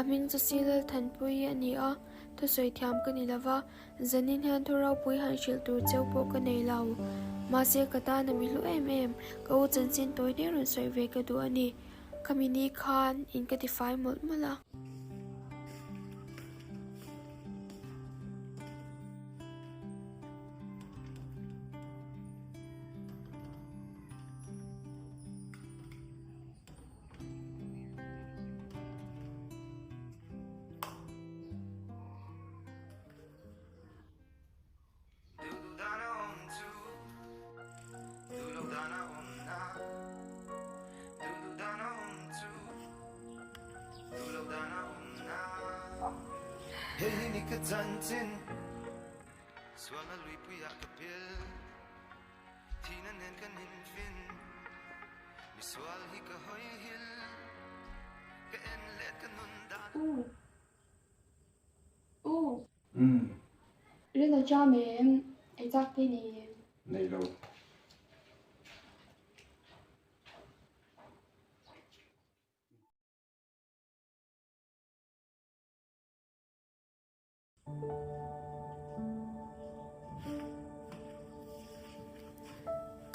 Kaming cho silal than pui ani a to soi thiam ka ni lawa zanin han thorau pui han shil tur cheu po ka nei lau ma se kata na mi lu em ka u chan sin toi ne ron soi ve ka du ani kamini khan in ka defy mol mala Hey ni ka Zunzâm swala lui puya ka pil tina nen kan infin mi swal hi ka hoi hil ka en let ka nun da Lên là cho mẹ ấy chắc cái này này đâu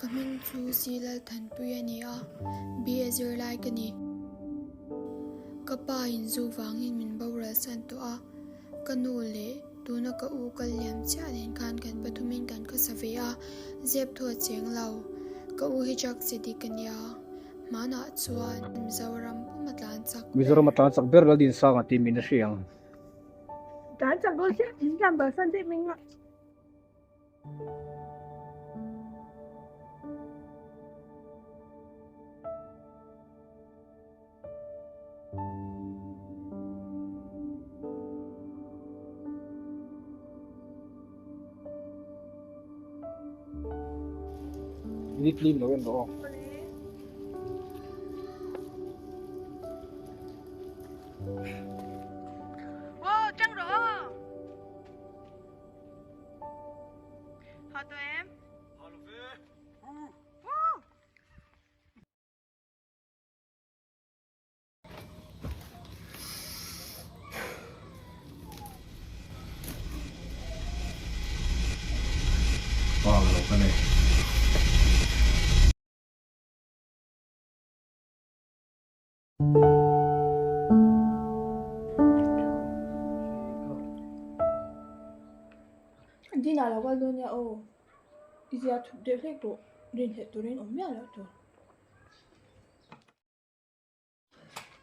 Kaming chu silal than pui ani a bi azir lai ka ni kapa in zu wangin min bawra san to a kanu le tuna ka u kal liam cha len khan kan pathumin kan ka save a zep tho cheng lau ka u hi chak se di kan ya mana chuan mizoram pumatlan chak Mizoram atlan chak ber ladin sang ati min a hriang Đã chẳng có chết làm bờ sân thì mình ạ. ini tlim lo en do Wow, trăng rõ. Hả tụi em? vào rồi cái này Đi nào là qua luôn nha ô. Đi ra chụp đẹp hết độ. Đến hết tụi đến ổn mẹ là tụi.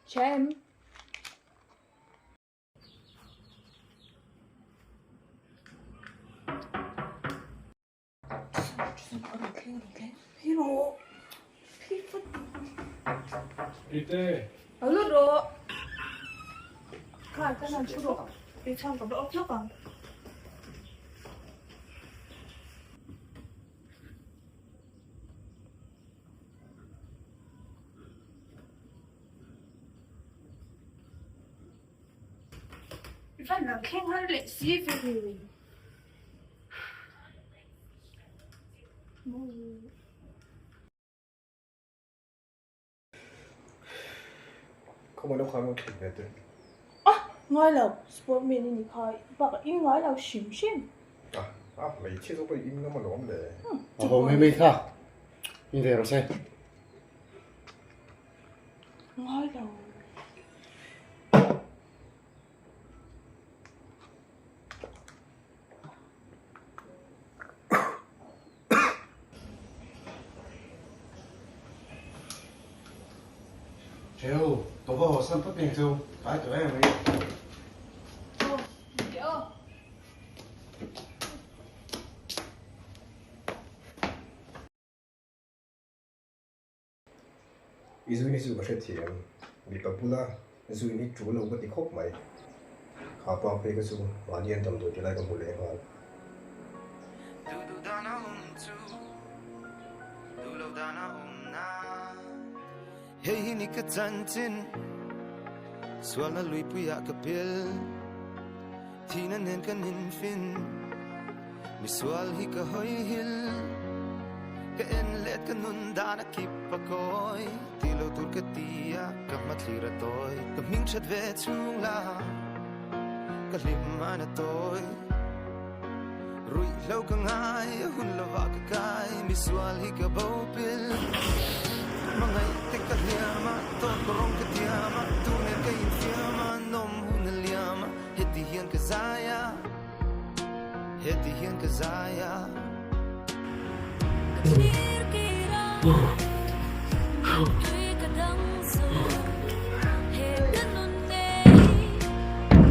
Cha em. Okay. Hero. People. 이때 얼른 로. 가, 일단 주로. 이 참, 너 없어가. Phải là khen hay lệ xí về gì không có đâu khó mà thử về tôi ngói là sport mình đi khai bác in ngói là xỉm xỉm mấy chiếc số cái im nó mà nó để abo me tha in ve ro se ngói là theo tôi vào sân phát tiền theo phải tụi em ấy Izuni zu bashe thiam mi papula zuni chu lo ba ti khop mai kha pa pe ka su walian tam do ti lai ka mu le ha du du dana tu du lo dana na hey ni ka Zunzâm swala lui puya ka pil tina nen kan infin mi swal hi ka hoi hil ka en let ka nun dana kip pa koi tilo tur ka tia ka matlira toy ka ming chat ve chung la ka lim mana toy Ruihhlo ka ngai hun lava ka kai mi swal hi ka bopil mangai te ka liama to korong ka tiama tu ne ka infiama nom hun liama heti hian ka zaya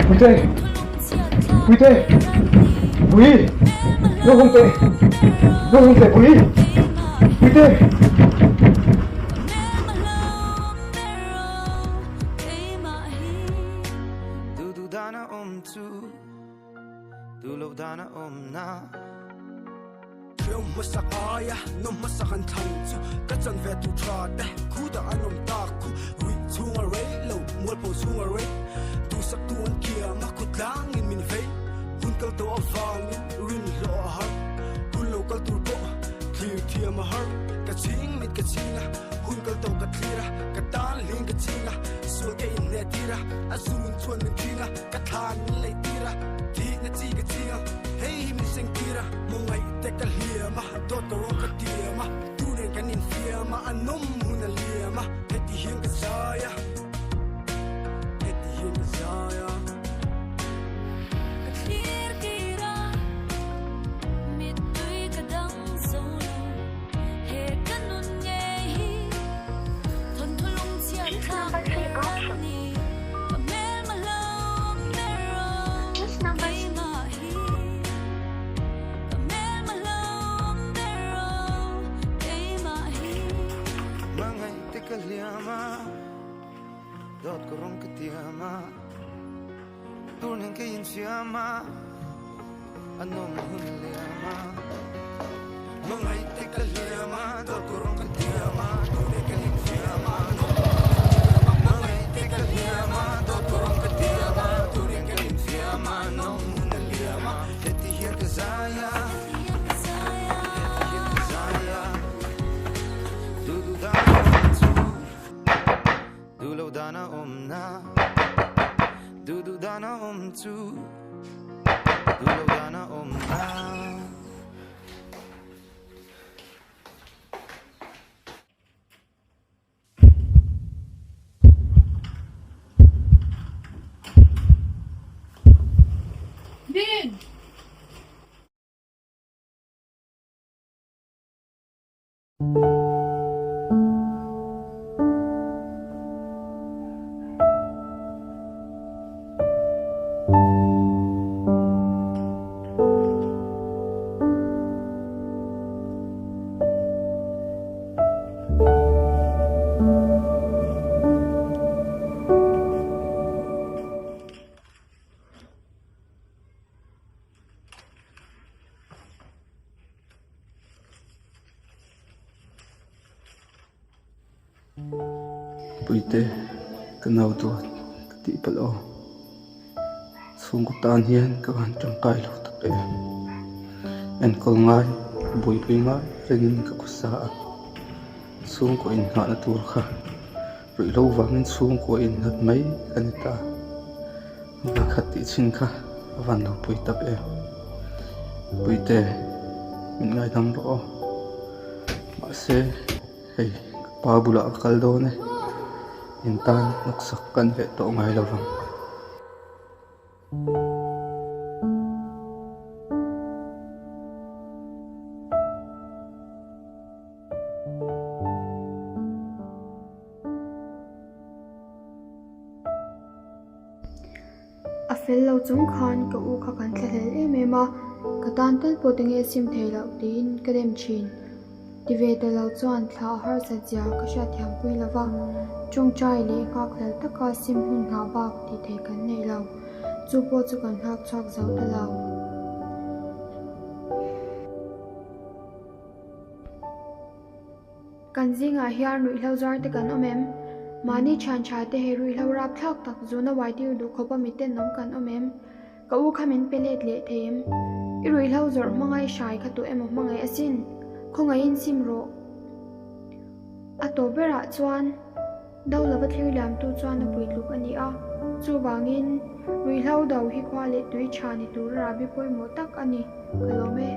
Quý tê, quý tê, quý, nó không tệ, quý tê. Du dana tu, du lo dana na. Kêu masak aya, no masakan tanju, kacang vetu trade, kuda anom taku, Ruihhlo Ruihhlo, mulpo Ruihhlo, tu sak tuan kia makut langin min vei, hun kal to avangin, Ruihhlo ahar, hun lo kal turbo, tia mahar, kaching mit kachinga, hun kal to katlira, katan ling kachinga, sul ke inetira, azun tuan min kinga, katan leitira, ti na ti kachinga, hey mi sengkira, mongai tekal hiama, dot korong katiama, tunen kanin fiama, anom huna liama, heti hiang kazaya, heti hiang kazaya. Dot korong katiama tunen ka infiama anom hun liama mangai te ka liama dot korong katiama tunen ka infiama mangai te ka liama dot korong katiama tunen ka infiama anom hun liama heti hian ka zaya du dana na du dana tu du dana na Din! Puite kanau tu ti palo sung tan hian ka han tangkai lo tak e en kol ngai bui pui ngai regin ka kusa sung ko in ha na tur kha Ruihhlo wangin sung ko in hat mai kanita ba khati chin kha van lo pui tak e puite min ngai dang ro ma se hei pa bula akal do ne intan noksak kan ve to ngai lawang Afel lo chung khan ka u kha kan thlel emema ka tan tal potinge sim theilo tin ka dem chin tive te lo chuan thla har sa chia ka sha thiam pui lawa chung chai le ka khlel taka sim hun ha bak ti the kan nei lo chu po chu kan hak chak zau ta lo kan zinga hiar Ruihhlo zar te kan omem mani chan cha te he Ruihhlo rap thak tak zuna wai ti du khopa miten nom kan omem ka u khamin pelet le them i Ruihhlo zor mangai shai khatu emo mangai asin không ai in sim ro a to bera chuan dau lova thlir lam tu chuan a pui tluk ani a chu wangin Ruihhlo dau hi khwa le tui tha ni tur ra bi poimo tak ani kalome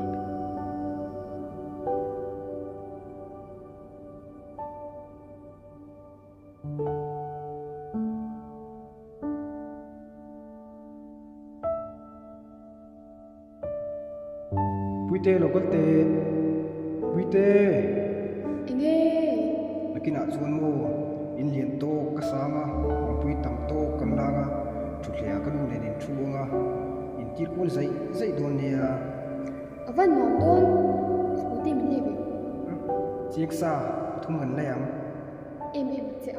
Puite local te puite enge lakina chuan mo in lian to kasanga pui tam to kan langa thulia kan le nin thuanga in tir kul zai don nia avan nom don sputi min lebe chiek sa thum ngan layam em che